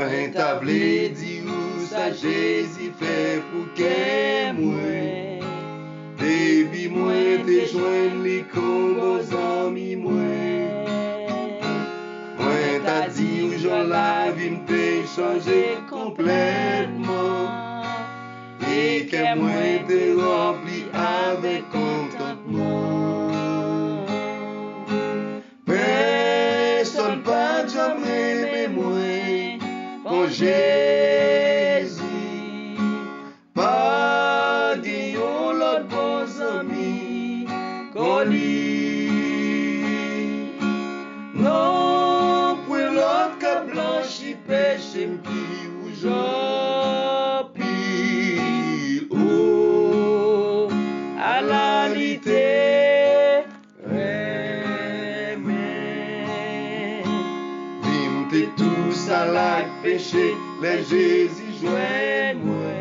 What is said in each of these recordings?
Moi t'a vle di ou sa Jésus fait pour que moi. Debi moi te joindre li comme vos amis moi. Moi t'a dit ou j'en la vie m'te changer complètement. Et que moi te rempli avec contentement. Personne pas jamais moi quand Jésus pas gagnons l'autre bons amis qu'on lui. Non pour l'autre qu'a blanchi péché m'pi ou j'en pile. Oh à la lité t'es tous à la péché, les Jésus joignent moi.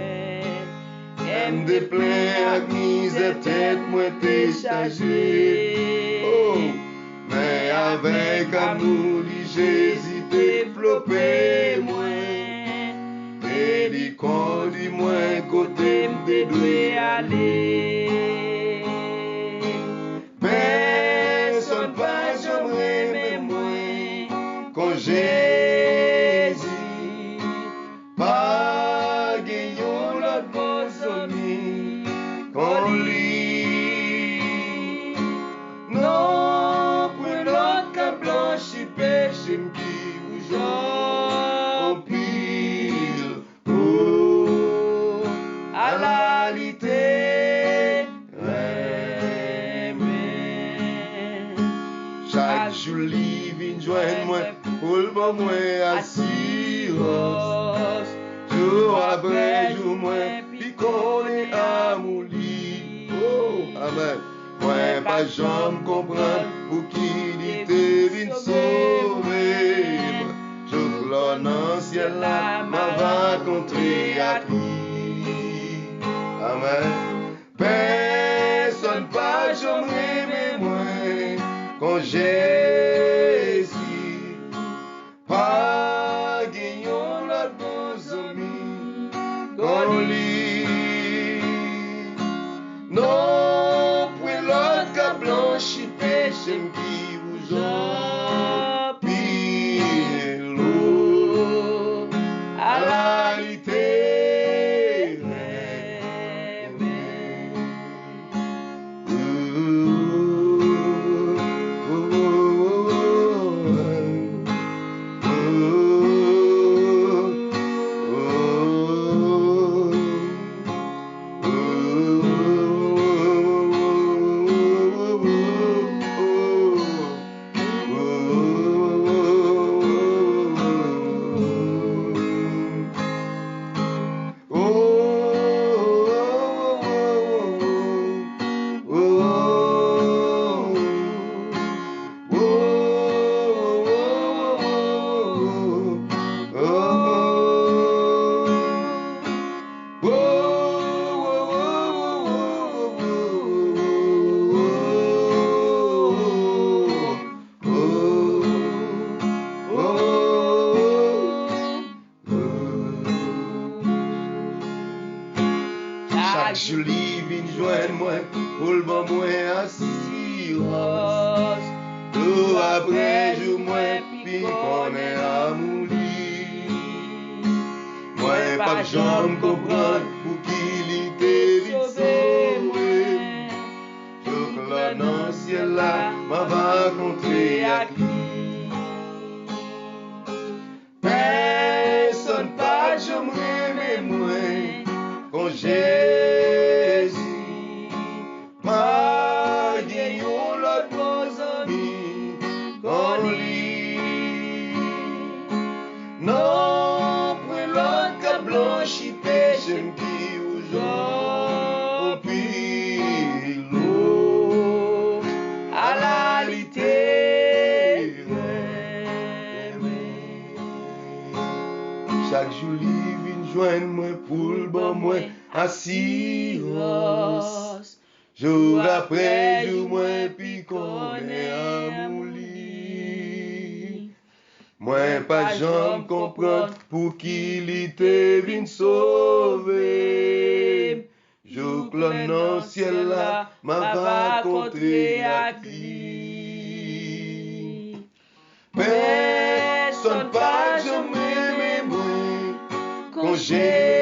Aime des pleins à misère, tête moi t'es chargé. Oh, mais avec amour, dit Jésus développé moi. Et dit qu'on dit moi côté m'te doué aller. Personne pas jamais moi quand Jésus pas gagnons l'autre bons amis qu'on lui. Non pour l'autre qu'a blanchi péché m'ki ou j'en pile. Oh à la lité chaque jour li vin joindre moi pour le bon moi assurance. Jour après jour moi puis qu'on est amour li. Oh amen. Moi pas jamais comprendre pour qui il te vin sauver. Je glore dans ciel là m'a rencontré à lui. Amen. Personne pas jamais moi quand Jésus pas gagnons l'autre bons amis qu'on lui. Non pour l'autre qu'a blanchi péché qui vous en pile. Oh à la lité chaque jolie vin joindre moi pour le bon moi assurance. Tout après jour moi puis qu'on est amour li. Moi pas jamais comprendre pour qui il était vite sauvé. Je glore dans ciel là m'a rencontré à lui. Personne pas jamais moi quand Jésus m'a gagnons l'autre bons amis qu'on lui. Non pour l'autre qu'a blanchi péché qui ou j'en pile. Oh à la lité chaque jour il vient joindre moi pour le bon moi assurance. Jour après jour moi puis qu'on est amour li. Moi pas jamais comprendre pour qui il te vient sauver. Je clone dans le ciel là, m'a va contrer à qui. Personne pas jamais moi, quand j'ai